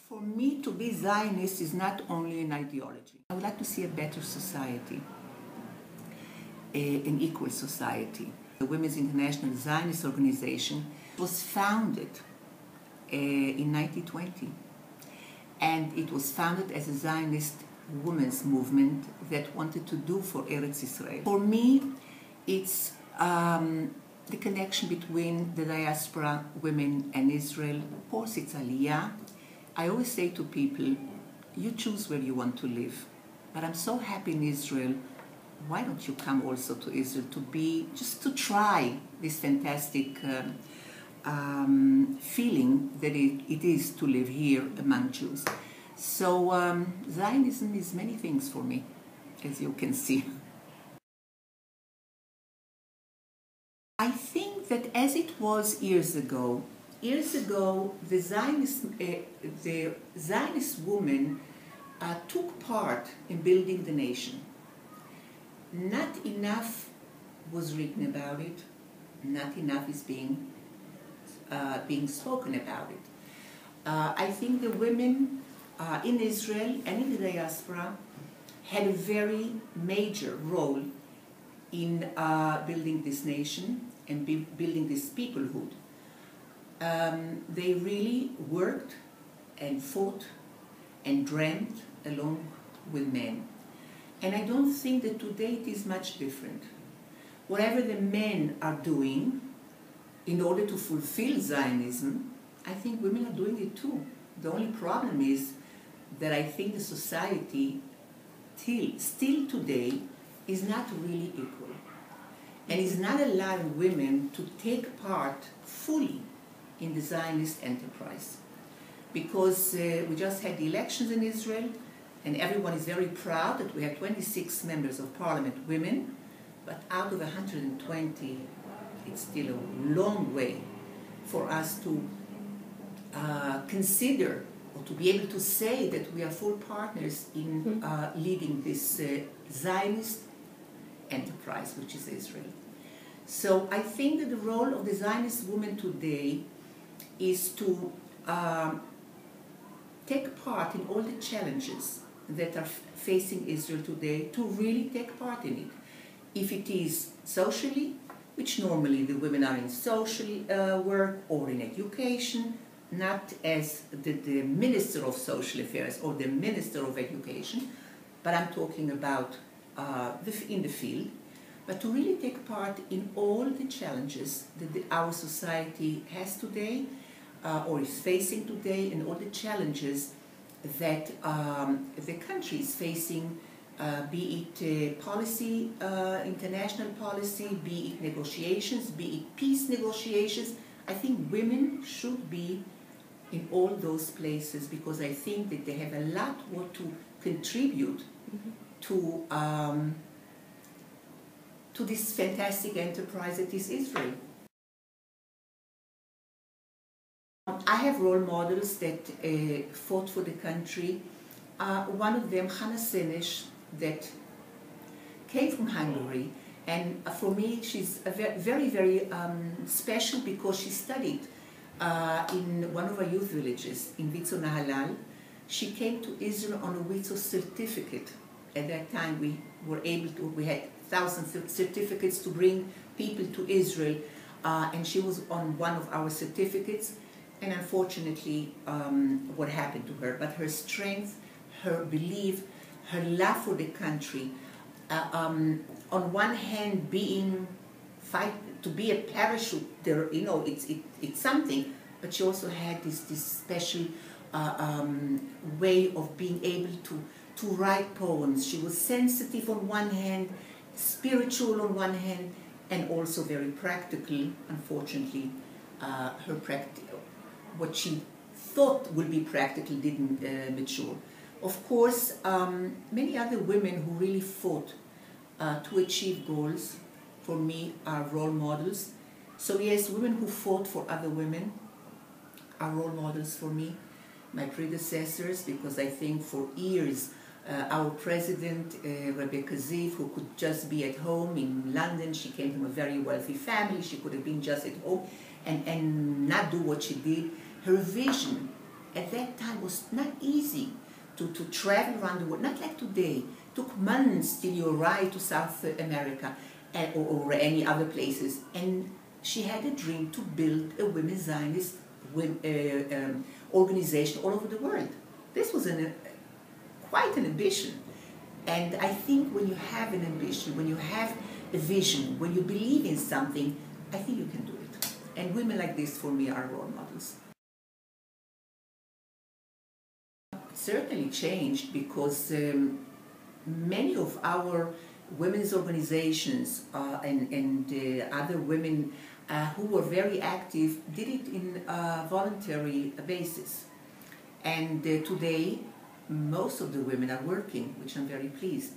For me, to be Zionist is not only an ideology. I would like to see a better society, an equal society. The Women's International Zionist Organization was founded in 1920, and it was founded as a Zionist women's movement that wanted to do for Eretz Israel. For me, it's the connection between the diaspora women and Israel. Of course, it's Aliyah. I always say to people, you choose where you want to live. But I'm so happy in Israel. Why don't you come also to Israel just to try this fantastic feeling that it is to live here among Jews. So Zionism is many things for me, as you can see. I think that as it was years ago, the Zionist women took part in building the nation. Not enough was written about it. Not enough is being spoken about it. I think the women in Israel and in the diaspora had a very major role in building this nation and building this peoplehood. They really worked and fought and dreamt along with men. And I don't think that today it is much different. Whatever the men are doing in order to fulfill Zionism, I think women are doing it too. The only problem is that I think the society still today is not really equal and is not allowing women to take part fully in the Zionist enterprise. Because we just had the elections in Israel, and everyone is very proud that we have 26 members of parliament women, but out of 120, it's still a long way for us to consider or to be able to say that we are full partners in leading this Zionist enterprise, which is Israel. So I think that the role of the Zionist woman today is to take part in all the challenges that are facing Israel today, to really take part in it. If it is socially, which normally the women are in social work or in education, not as the Minister of Social Affairs or the Minister of Education, but I'm talking about in the field, but to really take part in all the challenges that our society has today or is facing today, and all the challenges that the country is facing, be it policy, international policy, be it negotiations, be it peace negotiations. I think women should be in all those places because I think that they have a lot more to contribute to this fantastic enterprise that is Israel. I have role models that fought for the country. One of them, Hannah Senesh, that came from Hungary, and for me she's very, very special because she studied in one of our youth villages in WIZO Nahalal. She came to Israel on a WIZO certificate. At that time we had thousands of certificates to bring people to Israel, and she was on one of our certificates. And unfortunately, what happened to her? But her strength, her belief, her love for the country, on one hand to be a parachuter, you know, it's something, but she also had this special way of being able to write poems. She was sensitive on one hand, spiritual on one hand, and also very practical. Unfortunately, what she thought would be practical didn't mature. Of course, many other women who really fought to achieve goals, for me, are role models. So yes, women who fought for other women are role models for me. My predecessors, because I think for years, our president, Rebecca Ziv, who could just be at home in London, she came from a very wealthy family, she could have been just at home and not do what she did. Her vision At that time it was not easy to travel around the world, not like today. It took months till you arrived to South America or any other places. And she had a dream to build a women's Zionist organization all over the world. This was quite an ambition. And I think when you have an ambition, when you have a vision, when you believe in something, I think you can do it. And women like this, for me, are role models. It certainly changed because many of our women's organizations and other women who were very active did it in a voluntary basis. And today, most of the women are working, which I'm very pleased.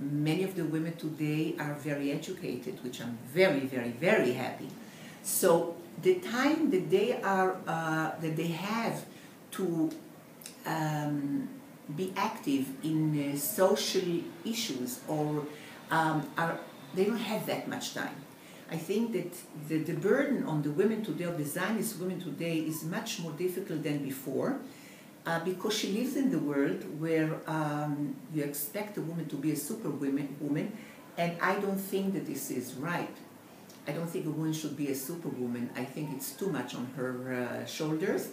Many of the women today are very educated, which I'm very, very, very happy. So the time that they have to be active in social issues or they don't have that much time. I think that the burden on the women today, of the Zionist women today, is much more difficult than before. Because she lives in the world where you expect a woman to be a superwoman, and I don't think that this is right. I don't think a woman should be a superwoman. I think it's too much on her shoulders.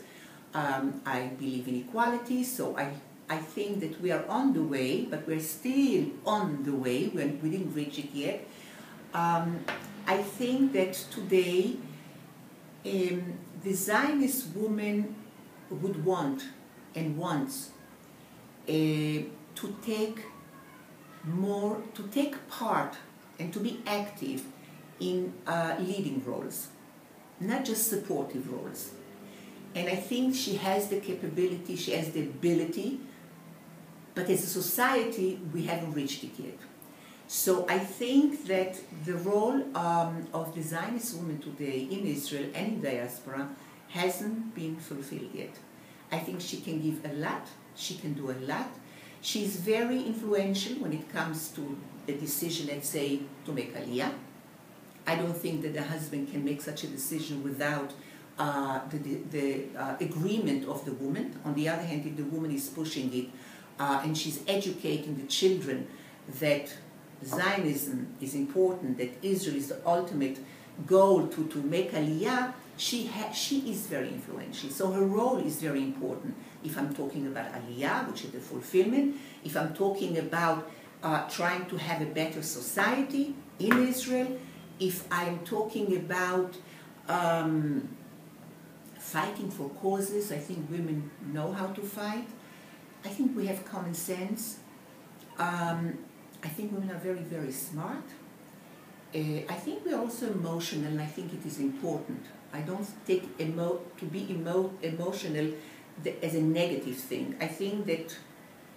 I believe in equality, so I think that we are on the way, but we're still on the way. We didn't reach it yet. I think that today the Zionist woman would want and wants to take part and to be active in leading roles, not just supportive roles. And I think she has the capability, she has the ability, but as a society, we haven't reached it yet. So I think that the role of the Zionist woman today in Israel and in diaspora hasn't been fulfilled yet. I think she can give a lot, she can do a lot. She's very influential when it comes to a decision, let's say, to make Aliyah. I don't think that the husband can make such a decision without the agreement of the woman. On the other hand, if the woman is pushing it and she's educating the children that Zionism is important, that Israel is the ultimate goal to make Aliyah, she is very influential. So her role is very important. If I'm talking about Aliyah, which is the fulfillment, if I'm talking about trying to have a better society in Israel, if I'm talking about fighting for causes, I think women know how to fight. I think we have common sense. I think women are very, very smart. I think we're also emotional, and I think it is important. I don't take to be emotional as a negative thing. I think that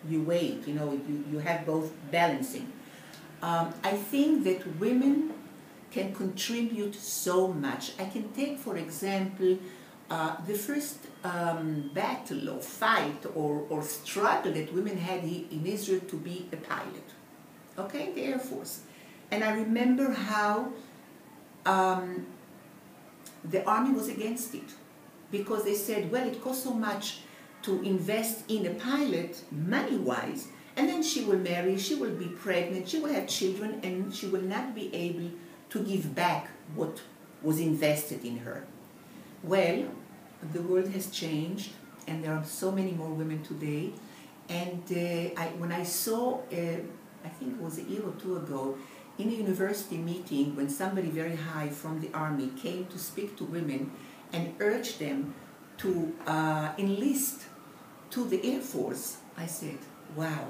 you wait, you have both balancing. I think that women can contribute so much. I can take, for example, the first battle or fight or struggle that women had in Israel to be a pilot, okay, in the Air Force. And I remember how the army was against it, because they said, well, it costs so much to invest in a pilot, money-wise, and then she will marry, she will be pregnant, she will have children, and she will not be able to give back what was invested in her. Well, the world has changed, and there are so many more women today. And when I saw, I think it was a year or two ago, in a university meeting, when somebody very high from the army came to speak to women and urged them to enlist to the Air Force, I said, wow,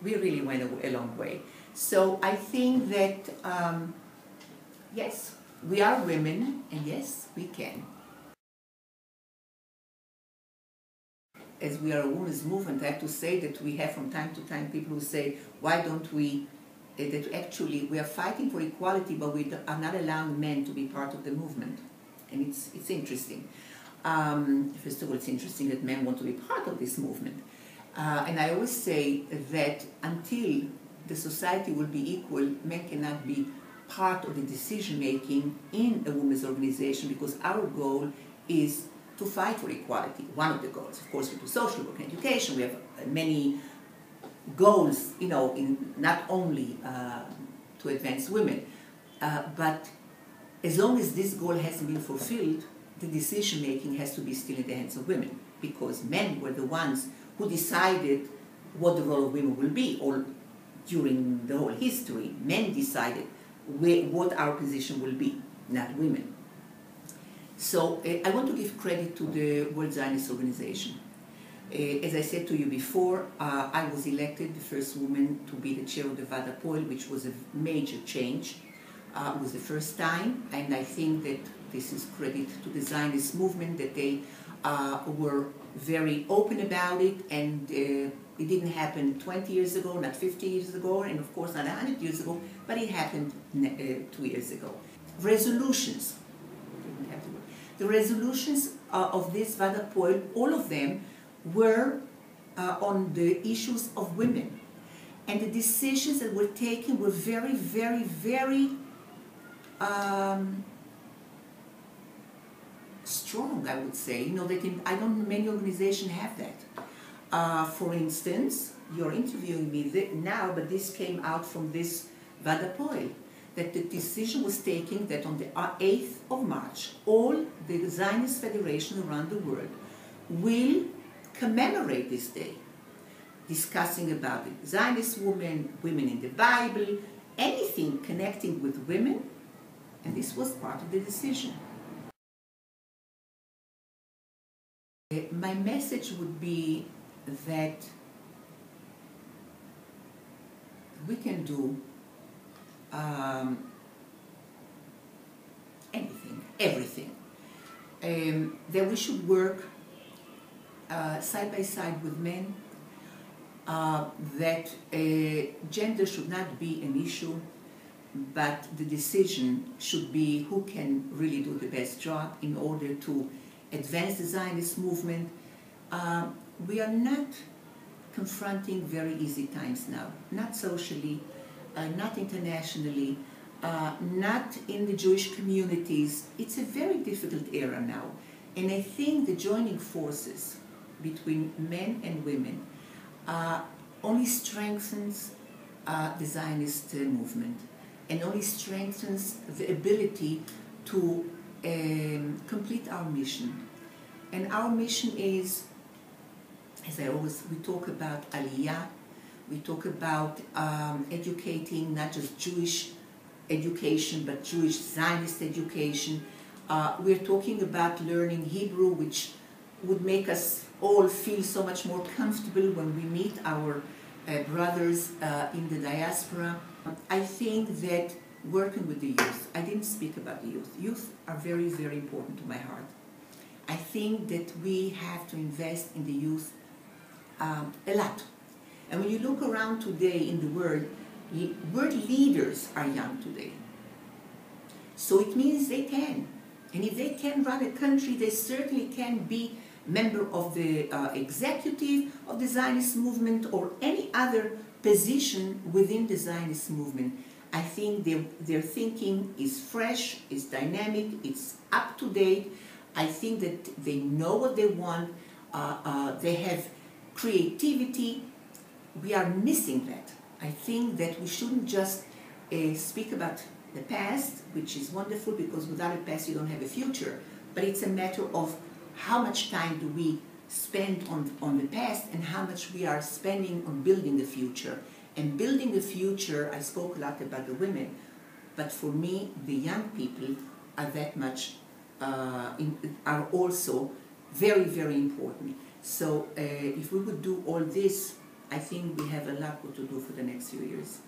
we really went a long way. So I think that, yes, we are women, and yes, we can. As we are a women's movement, I have to say that we have from time to time people who say, why don't we, that actually we are fighting for equality, but we are not allowing men to be part of the movement. And it's interesting. First of all, it's interesting that men want to be part of this movement. And I always say that until the society will be equal, men cannot be part of the decision-making in a women's organization, because our goal is to fight for equality, one of the goals. Of course, we do social work and education. We have many goals, you know, in not only to advance women, but as long as this goal hasn't been fulfilled, the decision-making has to be still in the hands of women, because men were the ones who decided what the role of women will be, or during the whole history, men decided what our position will be, not women. So I want to give credit to the World Zionist Organization. As I said to you before, I was elected the first woman to be the chair of the WZO Poel, which was a major change. It was the first time, and I think that this is credit to the Zionist movement, that they were very open about it, and it didn't happen 20 years ago, not 50 years ago, and of course not 100 years ago, but it happened 2 years ago. Resolutions. The resolutions of this WZO Poel, all of them were on the issues of women. And the decisions that were taken were very, very, very strong, I would say. You know, that I don't know many organizations have that. For instance, you're interviewing me now, but this came out from this WZO Poel, that the decision was taken that on the 8th of March, all the Zionist federations around the world will commemorate this day, discussing about the Zionist women, women in the Bible, anything connecting with women, and this was part of the decision. My message would be that we can do anything, everything. That we should work side by side with men, that gender should not be an issue, but the decision should be who can really do the best job in order to advance the Zionist movement. We are not confronting very easy times now, not socially, not internationally, not in the Jewish communities. It's a very difficult era now, and I think the joining forces between men and women only strengthens the Zionist movement, and only strengthens the ability to complete our mission. And our mission is, as we talk about Aliyot, we talk about educating not just Jewish education, but Jewish Zionist education. We're talking about learning Hebrew, which would make us all feel so much more comfortable when we meet our brothers in the diaspora. I think that working with the youth, I didn't speak about the youth. Youth are very, very important to my heart. I think that we have to invest in the youth a lot. And when you look around today in the world leaders are young today. So it means they can. And if they can run a country, they certainly can be member of the executive of the Zionist movement or any other position within the Zionist movement. I think their thinking is fresh, is dynamic, it's up to date. I think that they know what they want, they have creativity. We are missing that. I think that we shouldn't just speak about the past, which is wonderful because without a past you don't have a future, but it's a matter of how much time do we spend on the past and how much we are spending on building the future. And building the future, I spoke a lot about the women, but for me, the young people are that much, are also very, very important. So if we would do all this, I think we have a lot to do for the next few years.